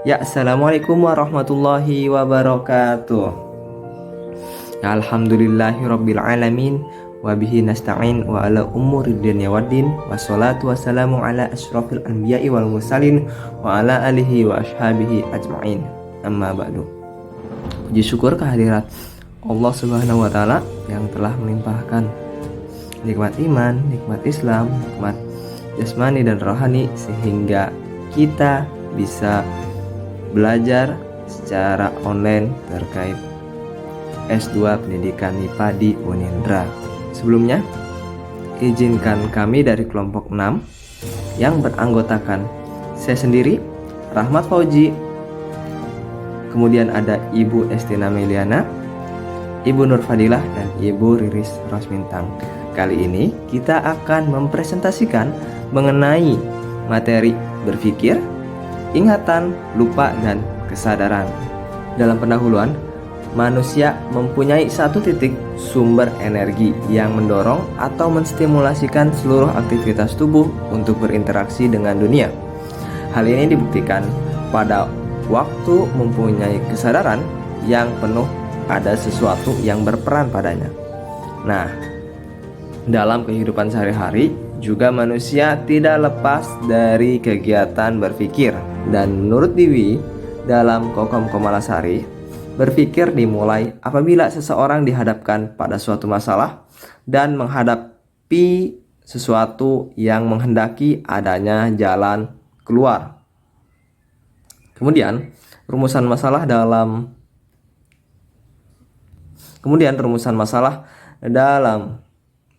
Ya, assalamualaikum warahmatullahi wabarakatuh. Alhamdulillahirabbil alamin wa bihi nasta'in wa ala umuri dunya waddin wassalatu wassalamu ala asyrafil anbiya'i wal mursalin wa ala alihi wa ashabihi ajma'in. Amma ba'du. Puji syukur kehadirat Allah Subhanahu wa taala yang telah melimpahkan nikmat iman, nikmat Islam, nikmat jasmani dan rohani sehingga kita bisa belajar secara online terkait S2 Pendidikan MIPA di Unindra. Sebelumnya, izinkan kami dari kelompok 6 yang beranggotakan saya sendiri, Rahmat Fauji, kemudian ada Ibu Estina Meliana, Ibu Nur Fadilah, dan Ibu Riris Rosmintang. Kali ini kita akan mempresentasikan mengenai materi berpikir, ingatan, lupa, dan kesadaran. Dalam pendahuluan, manusia mempunyai satu titik sumber energi yang mendorong atau menstimulasikan seluruh aktivitas tubuh untuk berinteraksi dengan dunia. Hal ini dibuktikan pada waktu mempunyai kesadaran yang penuh pada sesuatu yang berperan padanya. Nah, dalam kehidupan sehari-hari juga manusia tidak lepas dari kegiatan berpikir. Dan menurut Dewi dalam Kokom Komalasari, berpikir dimulai apabila seseorang dihadapkan pada suatu masalah dan menghadapi sesuatu yang menghendaki adanya jalan keluar. Kemudian rumusan masalah dalam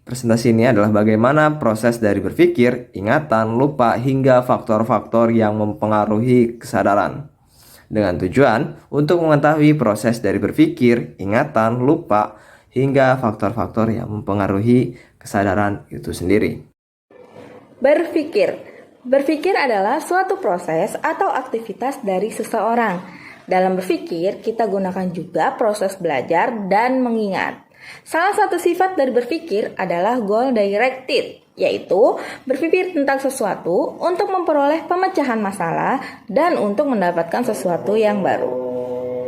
presentasi ini adalah bagaimana proses dari berpikir, ingatan, lupa, hingga faktor-faktor yang mempengaruhi kesadaran. Dengan tujuan untuk mengetahui proses dari berpikir, ingatan, lupa, hingga faktor-faktor yang mempengaruhi kesadaran itu sendiri. Berpikir adalah suatu proses atau aktivitas dari seseorang. Dalam berpikir, kita gunakan juga proses belajar dan mengingat. Salah satu sifat dari berpikir adalah goal directed, yaitu berpikir tentang sesuatu untuk memperoleh pemecahan masalah dan untuk mendapatkan sesuatu yang baru.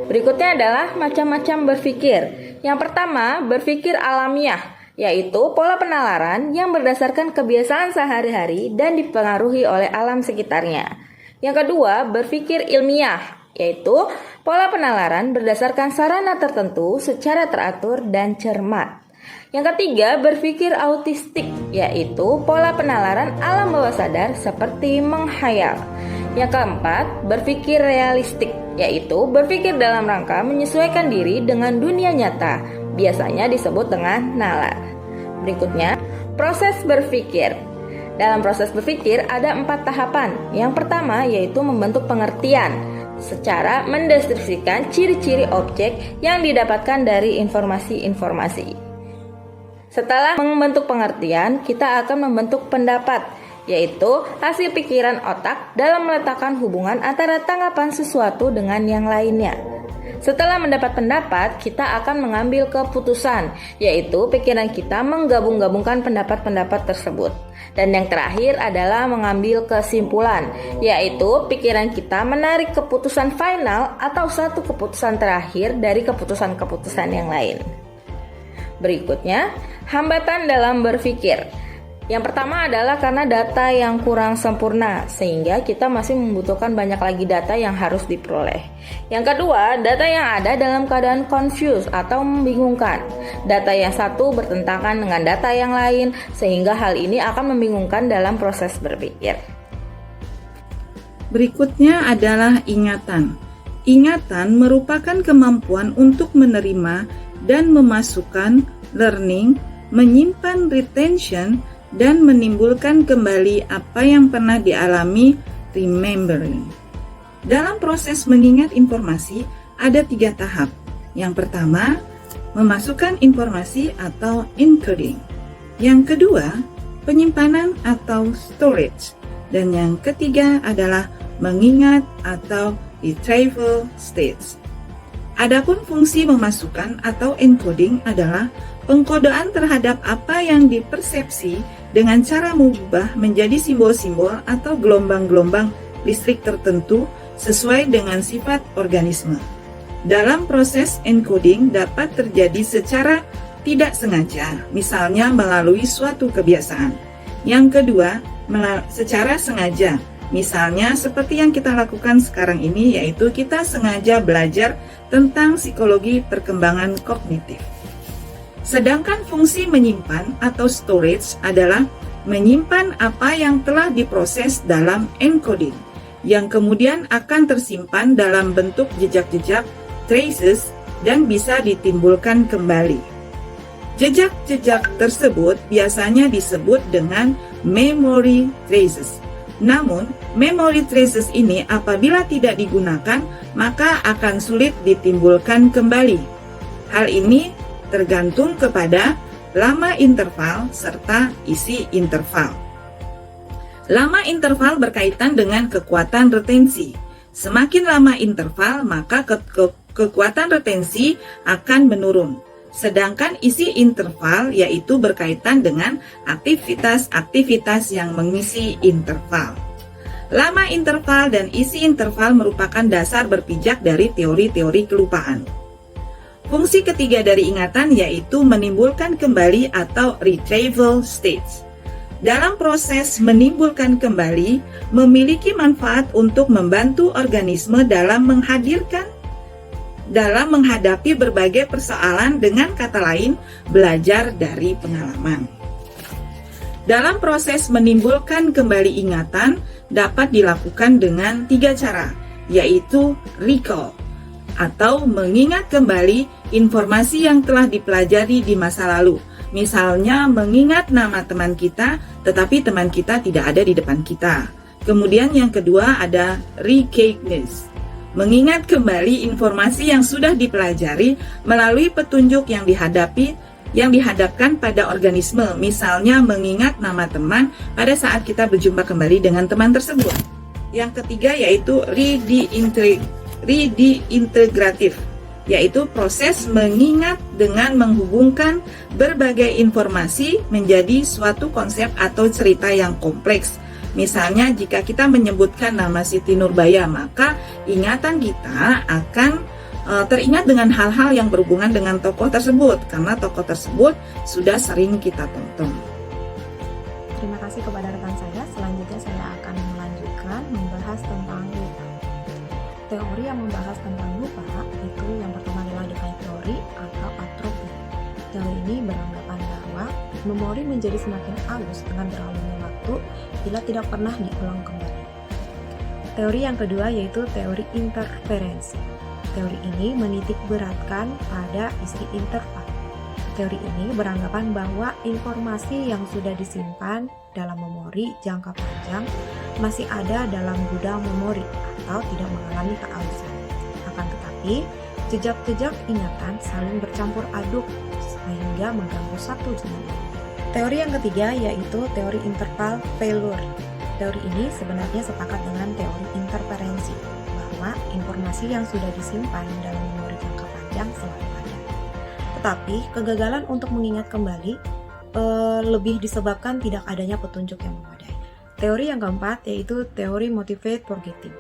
Berikutnya adalah macam-macam berpikir. Yang pertama, berpikir alamiah, yaitu pola penalaran yang berdasarkan kebiasaan sehari-hari dan dipengaruhi oleh alam sekitarnya. Yang kedua, berpikir ilmiah, yaitu pola penalaran berdasarkan sarana tertentu secara teratur dan cermat. Yang ketiga, berpikir autistik, yaitu pola penalaran alam bawah sadar seperti menghayal. Yang keempat, berpikir realistik, yaitu berpikir dalam rangka menyesuaikan diri dengan dunia nyata, biasanya disebut dengan nalar. Berikutnya, proses berpikir. Dalam proses berpikir ada 4 tahapan. Yang pertama yaitu membentuk pengertian secara mendeskripsikan ciri-ciri objek yang didapatkan dari informasi-informasi. Setelah membentuk pengertian, kita akan membentuk pendapat, yaitu hasil pikiran otak dalam meletakkan hubungan antara tanggapan sesuatu dengan yang lainnya. Setelah mendapat pendapat, kita akan mengambil keputusan, yaitu pikiran kita menggabung-gabungkan pendapat-pendapat tersebut. Dan yang terakhir adalah mengambil kesimpulan, yaitu pikiran kita menarik keputusan final atau satu keputusan terakhir dari keputusan-keputusan yang lain. Berikutnya, hambatan dalam berpikir. Yang pertama adalah karena data yang kurang sempurna, sehingga kita masih membutuhkan banyak lagi data yang harus diperoleh. Yang kedua, data yang ada dalam keadaan confused atau membingungkan. Data yang satu bertentangan dengan data yang lain, sehingga hal ini akan membingungkan dalam proses berpikir. Berikutnya adalah ingatan. Ingatan merupakan kemampuan untuk menerima dan memasukkan learning, menyimpan retention, dan menimbulkan kembali apa yang pernah dialami remembering. Dalam proses mengingat informasi ada 3 tahap. Yang pertama, memasukkan informasi atau encoding. Yang kedua, penyimpanan atau storage. Dan yang ketiga adalah mengingat atau retrieval states. Adapun fungsi memasukkan atau encoding adalah pengkodean terhadap apa yang dipersepsi dengan cara mengubah menjadi simbol-simbol atau gelombang-gelombang listrik tertentu sesuai dengan sifat organisme. Dalam proses encoding dapat terjadi secara tidak sengaja, misalnya melalui suatu kebiasaan. Yang kedua, secara sengaja, misalnya seperti yang kita lakukan sekarang ini, yaitu kita sengaja belajar tentang psikologi perkembangan kognitif. Sedangkan fungsi menyimpan atau storage adalah menyimpan apa yang telah diproses dalam encoding, yang kemudian akan tersimpan dalam bentuk jejak-jejak traces dan bisa ditimbulkan kembali. Jejak-jejak tersebut biasanya disebut dengan memory traces. Namun, memory traces ini apabila tidak digunakan, maka akan sulit ditimbulkan kembali. Hal ini tergantung kepada lama interval serta isi interval. Lama interval berkaitan dengan kekuatan retensi. Semakin lama interval, maka kekuatan retensi akan menurun. Sedangkan isi interval yaitu berkaitan dengan aktivitas-aktivitas yang mengisi interval. Lama interval dan isi interval merupakan dasar berpijak dari teori-teori kelupaan. Fungsi ketiga dari ingatan yaitu menimbulkan kembali atau retrieval states. Dalam proses menimbulkan kembali, memiliki manfaat untuk membantu organisme dalam menghadapi berbagai persoalan, dengan kata lain, belajar dari pengalaman. Dalam proses menimbulkan kembali ingatan dapat dilakukan dengan 3 cara, yaitu recall, atau mengingat kembali informasi yang telah dipelajari di masa lalu. Misalnya mengingat nama teman kita, tetapi teman kita tidak ada di depan kita. Kemudian yang kedua ada recognize, mengingat kembali informasi yang sudah dipelajari melalui petunjuk yang dihadapkan pada organisme, misalnya mengingat nama teman pada saat kita berjumpa kembali dengan teman tersebut. Yang ketiga yaitu reintegratif, yaitu proses mengingat dengan menghubungkan berbagai informasi menjadi suatu konsep atau cerita yang kompleks. Misalnya jika kita menyebutkan nama Siti Nurbaya, maka ingatan kita akan teringat dengan hal-hal yang berhubungan dengan tokoh tersebut, karena tokoh tersebut sudah sering kita tonton. Terima kasih kepada rekan saya. Selanjutnya saya akan melanjutkan membahas tentang lupa. Teori yang membahas tentang lupa itu yang pertama adalah definite teori atau atrofi. Teori ini beranggapan bahwa memori menjadi semakin halus dengan berlalunya waktu bila tidak pernah diulang kembali. Teori yang kedua yaitu teori interferensi. Teori ini menitik beratkan pada isi interval. Teori ini beranggapan bahwa informasi yang sudah disimpan dalam memori jangka panjang masih ada dalam gudang memori atau tidak mengalami kehalusan. Akan tetapi, jejak-jejak ingatan saling bercampur aduk sehingga mengganggu satu dengan lain. Teori yang ketiga yaitu teori interval failure. Teori ini sebenarnya sepakat dengan teori interferensi, bahwa informasi yang sudah disimpan dalam memori jangka panjang selalu ada. Tetapi kegagalan untuk mengingat kembali lebih disebabkan tidak adanya petunjuk yang memadai. Teori yang keempat yaitu teori motivated forgetting.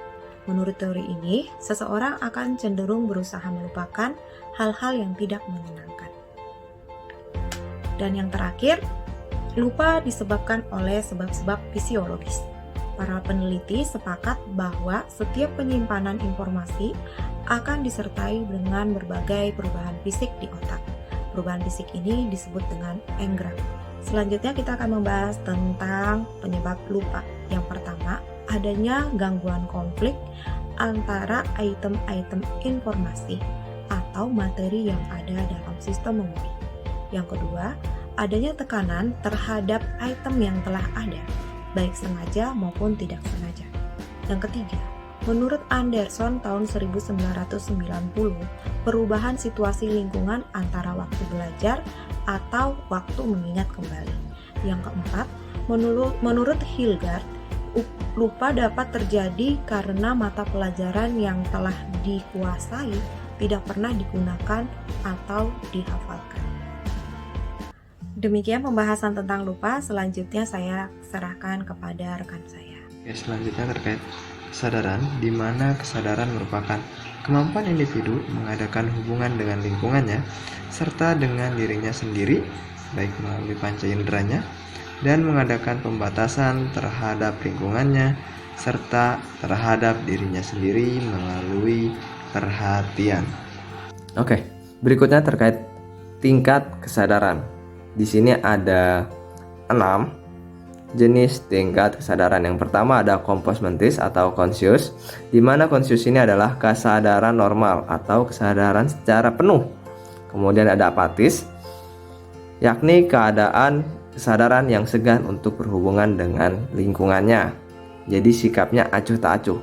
Menurut teori ini, seseorang akan cenderung berusaha melupakan hal-hal yang tidak menyenangkan. Dan yang terakhir, lupa disebabkan oleh sebab-sebab fisiologis. Para peneliti sepakat bahwa setiap penyimpanan informasi akan disertai dengan berbagai perubahan fisik di otak. Perubahan fisik ini disebut dengan engram. Selanjutnya kita akan membahas tentang penyebab lupa. Yang pertama, adanya gangguan konflik antara item-item informasi atau materi yang ada dalam sistem memori. Yang kedua, adanya tekanan terhadap item yang telah ada, baik sengaja maupun tidak sengaja. Yang ketiga, menurut Anderson tahun 1990, perubahan situasi lingkungan antara waktu belajar atau waktu mengingat kembali. Yang keempat, menurut Hilgard, lupa dapat terjadi karena mata pelajaran yang telah dikuasai tidak pernah digunakan atau dihafalkan. Demikian pembahasan tentang lupa. Selanjutnya saya serahkan kepada rekan saya. Selanjutnya terkait kesadaran, di mana kesadaran merupakan kemampuan individu mengadakan hubungan dengan lingkungannya serta dengan dirinya sendiri, baik melalui panca inderanya, dan mengadakan pembatasan terhadap lingkungannya serta terhadap dirinya sendiri melalui perhatian. Oke, berikutnya terkait tingkat kesadaran. Di sini ada 6 jenis tingkat kesadaran. Yang pertama ada compos mentis atau conscious, di mana conscious ini adalah kesadaran normal atau kesadaran secara penuh. Kemudian ada apatis, yakni keadaan kesadaran yang segan untuk berhubungan dengan lingkungannya. Jadi sikapnya acuh tak acuh.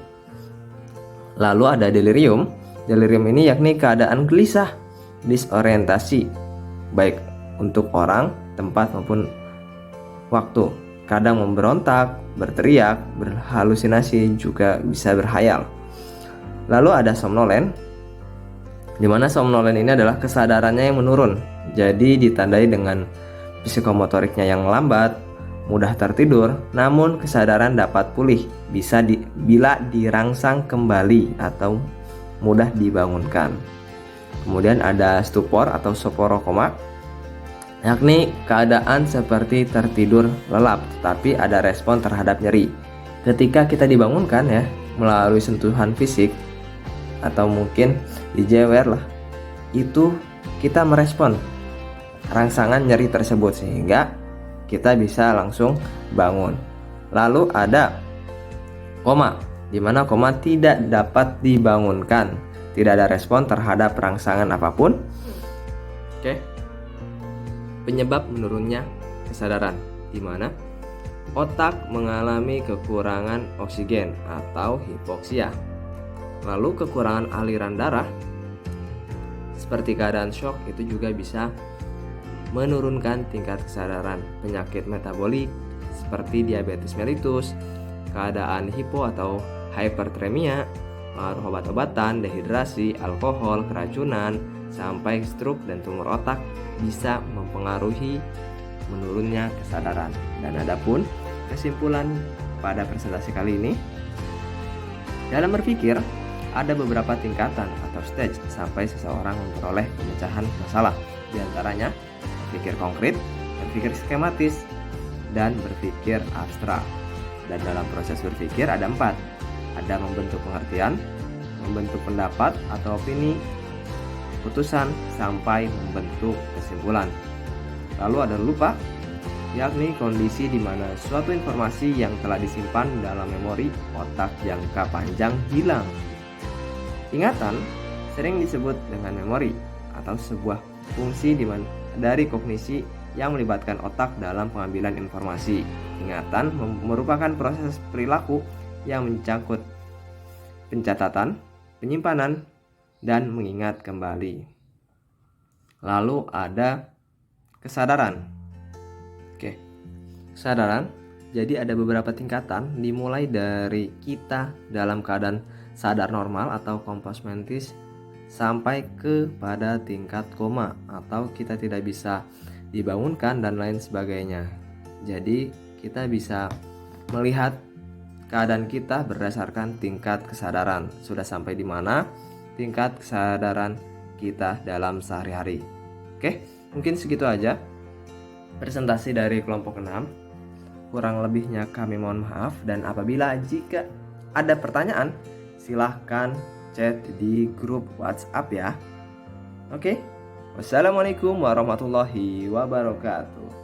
Lalu ada delirium. Delirium ini yakni keadaan gelisah, disorientasi, baik untuk orang, tempat maupun waktu. Kadang memberontak, berteriak, berhalusinasi, juga bisa berhayal. Lalu ada somnolen, di mana somnolen ini adalah kesadarannya yang menurun. Jadi ditandai dengan psikomotoriknya yang lambat, mudah tertidur, namun kesadaran dapat pulih bila dirangsang kembali atau mudah dibangunkan. Kemudian ada stupor atau soporokoma, yakni keadaan seperti tertidur lelap tetapi ada respon terhadap nyeri. Ketika kita dibangunkan ya melalui sentuhan fisik atau mungkin dijewer lah, itu kita merespon rangsangan nyeri tersebut sehingga kita bisa langsung bangun. Lalu ada koma, di mana koma tidak dapat dibangunkan, tidak ada respon terhadap rangsangan apapun. Oke. Penyebab menurunnya kesadaran, di mana otak mengalami kekurangan oksigen atau hipoksia. Lalu kekurangan aliran darah seperti keadaan shock itu juga bisa menurunkan tingkat kesadaran. Penyakit metabolik seperti diabetes mellitus, keadaan hipo atau hypertremia, pengaruh obat-obatan, dehidrasi, alkohol, keracunan, sampai stroke dan tumor otak bisa mempengaruhi menurunnya kesadaran. Dan adapun kesimpulan pada presentasi kali ini, dalam berpikir ada beberapa tingkatan atau stage sampai seseorang memperoleh pemecahan masalah. Di antaranya berpikir konkret, berpikir skematis, dan berpikir abstrak. Dan dalam proses berpikir ada 4. Ada membentuk pengertian, membentuk pendapat atau opini, putusan, sampai membentuk kesimpulan. Lalu ada lupa, yakni kondisi di mana suatu informasi yang telah disimpan dalam memori otak jangka panjang hilang. Ingatan sering disebut dengan memori atau sebuah fungsi dari kognisi yang melibatkan otak dalam pengambilan informasi. Ingatan merupakan proses perilaku yang mencangkut pencatatan, penyimpanan, dan mengingat kembali. Lalu ada kesadaran. Oke, kesadaran. Jadi ada beberapa tingkatan, dimulai dari kita dalam keadaan sadar normal atau compos mentis sampai kepada tingkat koma atau kita tidak bisa dibangunkan dan lain sebagainya. Jadi kita bisa melihat keadaan kita berdasarkan tingkat kesadaran. Sudah sampai di mana tingkat kesadaran kita dalam sehari-hari. Oke, mungkin segitu aja presentasi dari kelompok 6. Kurang lebihnya kami mohon maaf, dan apabila jika ada pertanyaan silahkan chat di grup WhatsApp ya. Oke, wassalamualaikum warahmatullahi wabarakatuh.